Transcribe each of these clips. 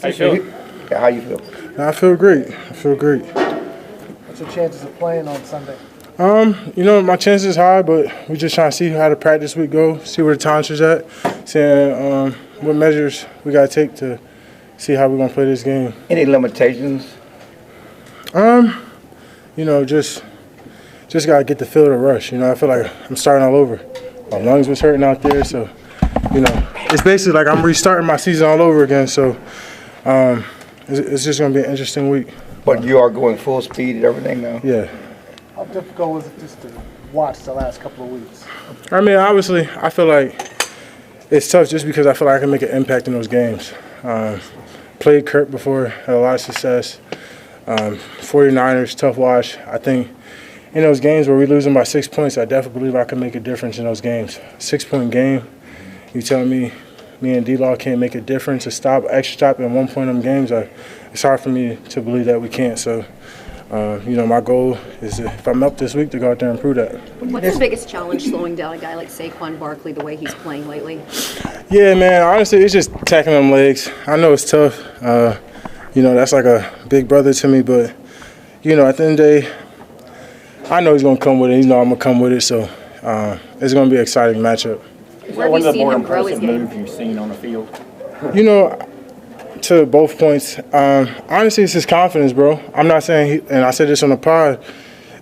How you feel? Yeah, how you feel? I feel great. What's your chances of playing on Sunday? My chances is high, but we're just trying to see how the practice week go, see where the tolerances at, seeing what measures we got to take to see how we're going to play this game. Any limitations? Just got to get the feel of the rush. I feel like I'm starting all over. My lungs was hurting out there, so, it's basically like I'm restarting my season all over again, so it's just going to be an interesting week. But you are going full speed and everything now? Yeah. How difficult was it just to watch the last couple of weeks? I mean, obviously, I feel like it's tough just because I feel like I can make an impact in those games. Played Kurt before, had a lot of success. 49ers, tough watch. I think in those games where we're losing by 6 points, I definitely believe I can make a difference in those games. 6-point game, you tell me and D-Law can't make a difference, extra stop in 1 point in them games, it's hard for me to believe that we can't. So, my goal is, if I'm up this week, to go out there and prove that. What's the biggest challenge slowing down a guy like Saquon Barkley the way he's playing lately? Yeah, man, honestly, it's just tackling them legs. I know it's tough. That's like a big brother to me, but, at the end of the day, I know he's going to come with it. I'm going to come with it, so it's going to be an exciting matchup. Where have you seen him grow his game? Move you've seen on the field? To both points, honestly, it's his confidence, bro. I'm not saying, and I said this on the pod,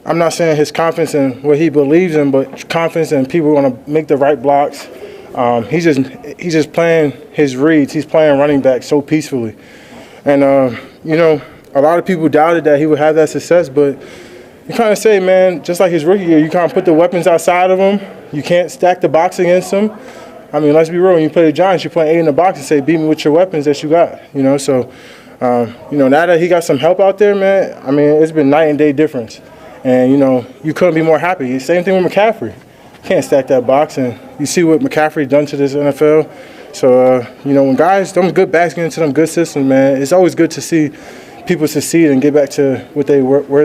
I'm not saying his confidence in what he believes in, but confidence in people going to make the right blocks. He's just playing his reads. He's playing running back so peacefully. And, a lot of people doubted that he would have that success, but you kind of say, man, just like his rookie year, you kind of put the weapons outside of him. You can't stack the box against him. I mean, let's be real. When you play the Giants, you're playing 8 in the box and say, beat me with your weapons that you got. So, now that he got some help out there, man, I mean, it's been night and day difference. And, you couldn't be more happy. Same thing with McCaffrey. Can't stack that box. And you see what McCaffrey done to this NFL. So, when guys, them good backs get into them good systems, man, it's always good to see people succeed and get back to where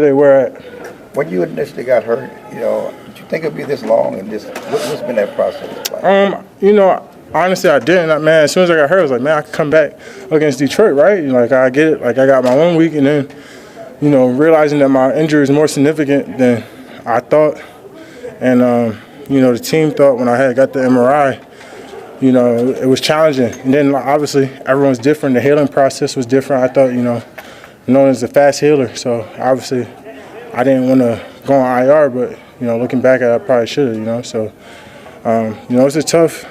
they were at. When you initially got hurt, did you think it'd be this long? And what's been that process like? Honestly, I didn't. Man, as soon as I got hurt, I was like, man, I could come back against Detroit, right? I get it. Like, I got my 1 week, and then, realizing that my injury is more significant than I thought. And, the team thought when I got the MRI, it was challenging. And then, obviously, everyone's different. The healing process was different. I thought, known as a fast healer. So, obviously, I didn't want to go on IR, but, looking back at it, I probably should have, So, it's a tough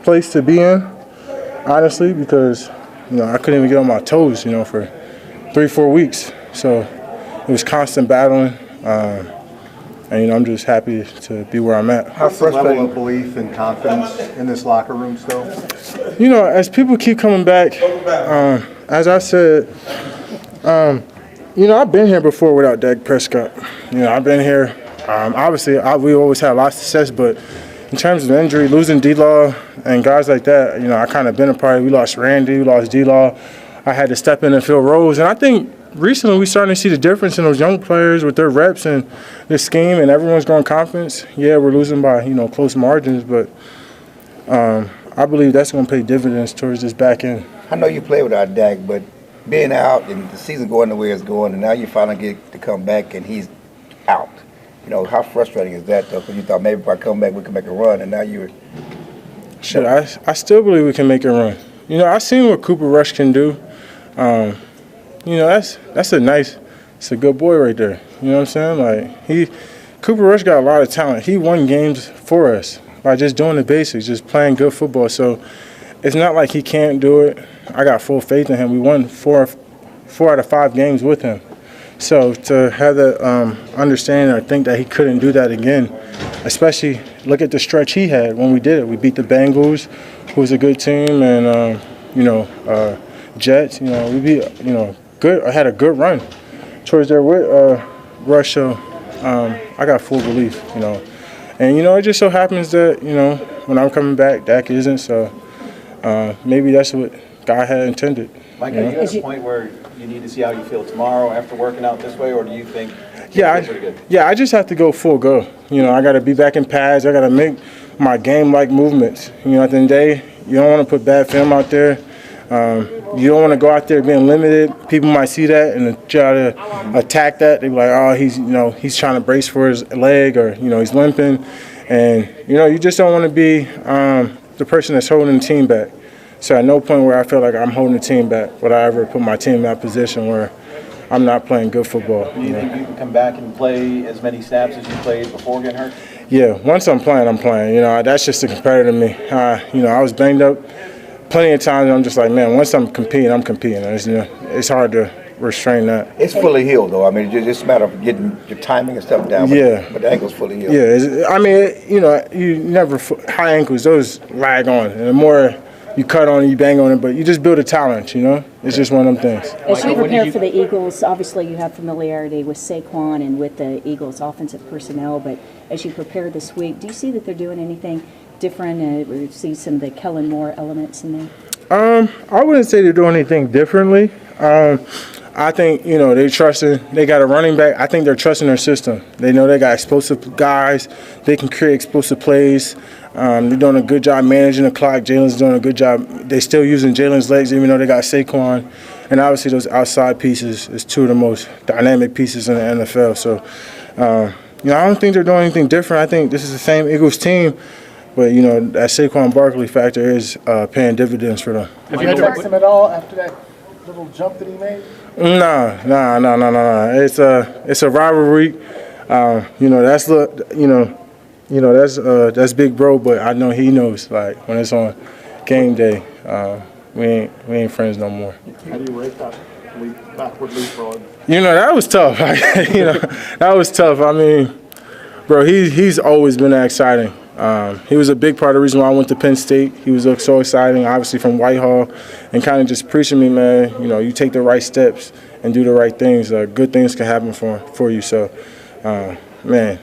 place to be in, honestly, because, I couldn't even get on my toes, for 3-4 weeks. So, it was constant battling. And, I'm just happy to be where I'm at. How's the level of belief and confidence in this locker room still? As people keep coming back, as I said, I've been here before without Dak Prescott. I've been here. Obviously, we always had a lot of success, but in terms of injury, losing D-Law and guys like that, I kind of been a part. We lost Randy, we lost D-Law. I had to step in and fill roles. And I think recently we're starting to see the difference in those young players with their reps and their scheme, and everyone's growing confidence. Yeah, we're losing by, close margins, but I believe that's going to pay dividends towards this back end. I know you play without Dak, but being out and the season going the way it's going, and now you finally get to come back and he's out. How frustrating is that, though? Because you thought maybe if I come back we can make a run, and now you're – Shit, I still believe we can make a run. I've seen what Cooper Rush can do. That's it's a good boy right there. You know what I'm saying? Like, Cooper Rush got a lot of talent. He won games for us by just doing the basics, just playing good football. So it's not like he can't do it. I got full faith in him. We won four out of 5 games with him. So to have that understanding or think that he couldn't do that again, especially look at the stretch he had when we did it. We beat the Bengals, who was a good team, and Jets. We beat good. I had a good run towards there with Rush. So I got full belief. And it just so happens that when I'm coming back, Dak isn't. So maybe that's what God had intended. Micah, are you at a point where you need to see how you feel tomorrow after working out this way, or do you think you're pretty good? Yeah, I just have to go full go. I got to be back in pads. I got to make my game-like movements. At the end of the day, you don't want to put bad film out there. You don't want to go out there being limited. People might see that and try to attack that. They're like, oh, he's trying to brace for his leg, or he's limping, and you just don't want to be the person that's holding the team back. So at no point where I feel like I'm holding the team back would I ever put my team in that position where I'm not playing good football. Do you think you can come back and play as many snaps as you played before getting hurt? Yeah, once I'm playing, I'm playing. That's just a competitor to me. I was banged up plenty of times, and I'm just like, man, once I'm competing, I'm competing. It's hard to restrain that. It's fully healed, though. I mean, it's just a matter of getting your timing and stuff down. But the ankle's fully healed. Yeah, you never high ankles, those lag on, and the more you cut on it, you bang on it, but you just build a tolerance, It's just one of them things. As you prepare for the Eagles, obviously you have familiarity with Saquon and with the Eagles' offensive personnel, but as you prepare this week, do you see that they're doing anything different? We see some of the Kellen Moore elements in there? I wouldn't say they're doing anything differently. I think, they got a running back. I think they're trusting their system. They know they got explosive guys. They can create explosive plays. They're doing a good job managing the clock. Jalen's doing a good job. They're still using Jalen's legs, even though they got Saquon. And obviously those outside pieces is two of the most dynamic pieces in the NFL. So, I don't think they're doing anything different. I think this is the same Eagles team. But, that Saquon Barkley factor is paying dividends for them. Did you text him at all after that little jump that he made? No. It's a rivalry. That's big bro, but I know he knows, like, when it's on game day, we ain't friends no more. How do you rate that backward leapfrog? That was tough. That was tough. I mean, bro, he's always been that exciting. He was a big part of the reason why I went to Penn State. He was so exciting, obviously from Whitehall, and kind of just preaching me, man, you take the right steps and do the right things, good things can happen for you. So, man,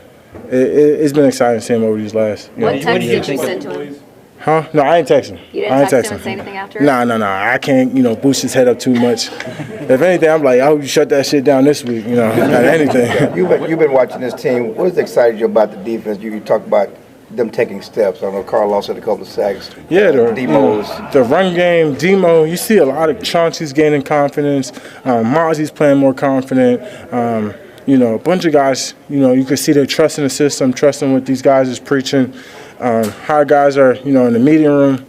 it's been exciting seeing him over these last. What text did you send to him? Huh? No, I ain't text him. You didn't text him and say anything after? No. I can't, boost his head up too much. If anything, I'm like, I hope you shut that shit down this week, not anything. You've been watching this team. What has excited you about the defense? You talk about them taking steps. I know Carl also had a couple of sacks. Yeah, the run game, Demo. You see a lot of Chauncey's gaining confidence. Mozzie's playing more confident. A bunch of guys. You can see they're trusting the system, trusting what these guys is preaching. How guys are, in the meeting room.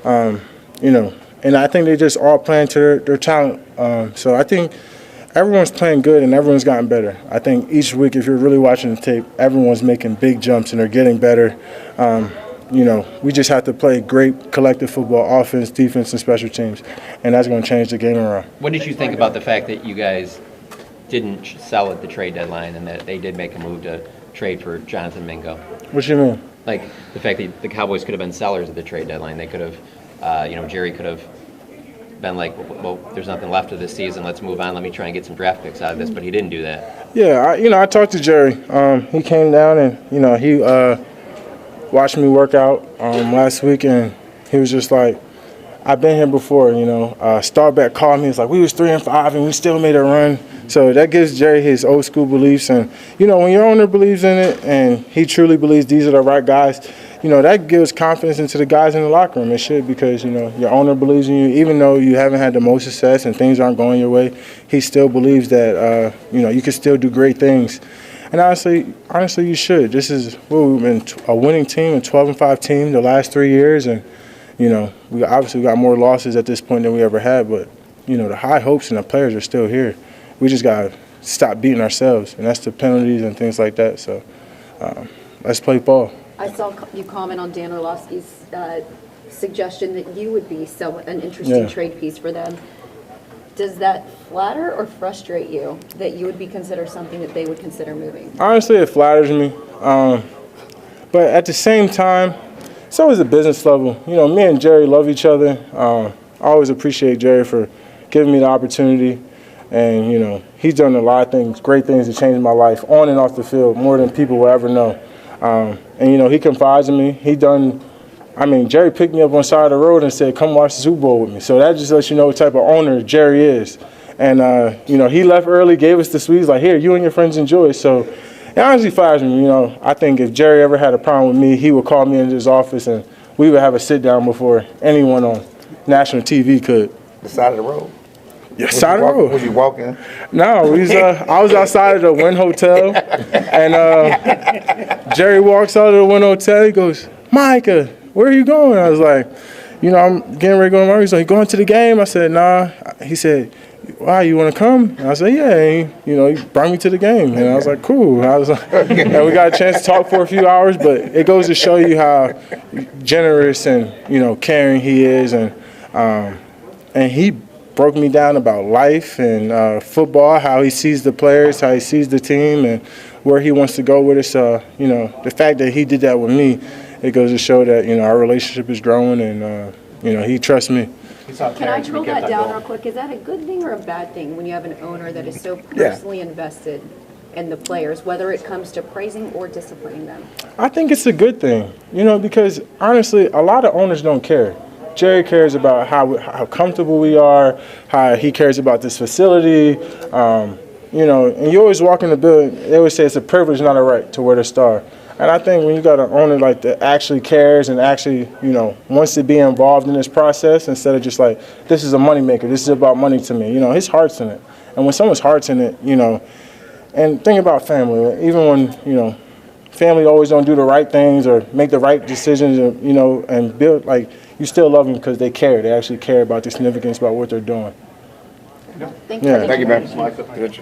And I think they just all playing to their talent. So I think everyone's playing good and everyone's gotten better. I think each week, if you're really watching the tape, everyone's making big jumps and they're getting better. We just have to play great collective football, offense, defense, and special teams, and that's going to change the game around. What did you think about the fact that you guys didn't sell at the trade deadline and that they did make a move to trade for Jonathan Mingo? What you mean? Like the fact that the Cowboys could have been sellers at the trade deadline. They could have, Jerry could have been like, well, there's nothing left of this season. Let's move on. Let me try and get some draft picks out of this. But he didn't do that. Yeah, I talked to Jerry. He came down and, he watched me work out last week, and he was just like, I've been here before, Starback called me. It's like, we was 3-5 and we still made a run. So that gives Jerry his old school beliefs. And, when your owner believes in it and he truly believes these are the right guys, that gives confidence into the guys in the locker room. It should, because, your owner believes in you. Even though you haven't had the most success and things aren't going your way, he still believes that, you can still do great things. And honestly, you should. This is, we've been a winning team, a 12-5 team the last 3 years. And, we obviously got more losses at this point than we ever had. But, the high hopes and the players are still here. We just got to stop beating ourselves. And that's the penalties and things like that. So let's play ball. I saw you comment on Dan Orlovsky's suggestion that you would be an interesting trade piece for them. Does that flatter or frustrate you that you would be considered something that they would consider moving? Honestly, it flatters me. But at the same time, it's always a business level. Me and Jerry love each other. I always appreciate Jerry for giving me the opportunity. And, he's done a lot of things, great things to change my life on and off the field, more than people will ever know. And, he confides in me. Jerry picked me up on the side of the road and said, come watch the Super Bowl with me. So that just lets you know what type of owner Jerry is. And, he left early, gave us the sweets, like, here, you and your friends enjoy it. So it honestly fires me. I think if Jerry ever had a problem with me, he would call me into his office and we would have a sit-down before anyone on national TV could. the side of the road? Yeah, side of the road. Was you walking? No, I was outside of the Wynn Hotel, and Jerry walks out of the Wynn Hotel. He goes, "Micah, where are you going?" I was like, I'm getting ready to go to my room. He's like, "You going to the game?" I said, "Nah." He said, "Why, you want to come?" And I said, "Yeah." And he brought me to the game, and I was like, "Cool." I was like, and we got a chance to talk for a few hours, but it goes to show you how generous and caring he is, and he broke me down about life and football, how he sees the players, how he sees the team, and where he wants to go with us. The fact that he did that with me, it goes to show that our relationship is growing, and he trusts me. Can I drill that down real quick? Is that a good thing or a bad thing when you have an owner that is so personally invested in the players, whether it comes to praising or disciplining them? I think it's a good thing, because honestly, a lot of owners don't care. Jerry cares about how comfortable we are, how he cares about this facility, and you always walk in the building, they always say it's a privilege, not a right, to wear the star. And I think when you got an owner like that actually cares and actually, wants to be involved in this process instead of just like, this is a moneymaker, this is about money to me, his heart's in it. And when someone's heart's in it, and think about family, even when, family always don't do the right things or make the right decisions, and build, like, you still love them because they care. They actually care about the significance about what they're doing. Thank you. Thank you, man. Good.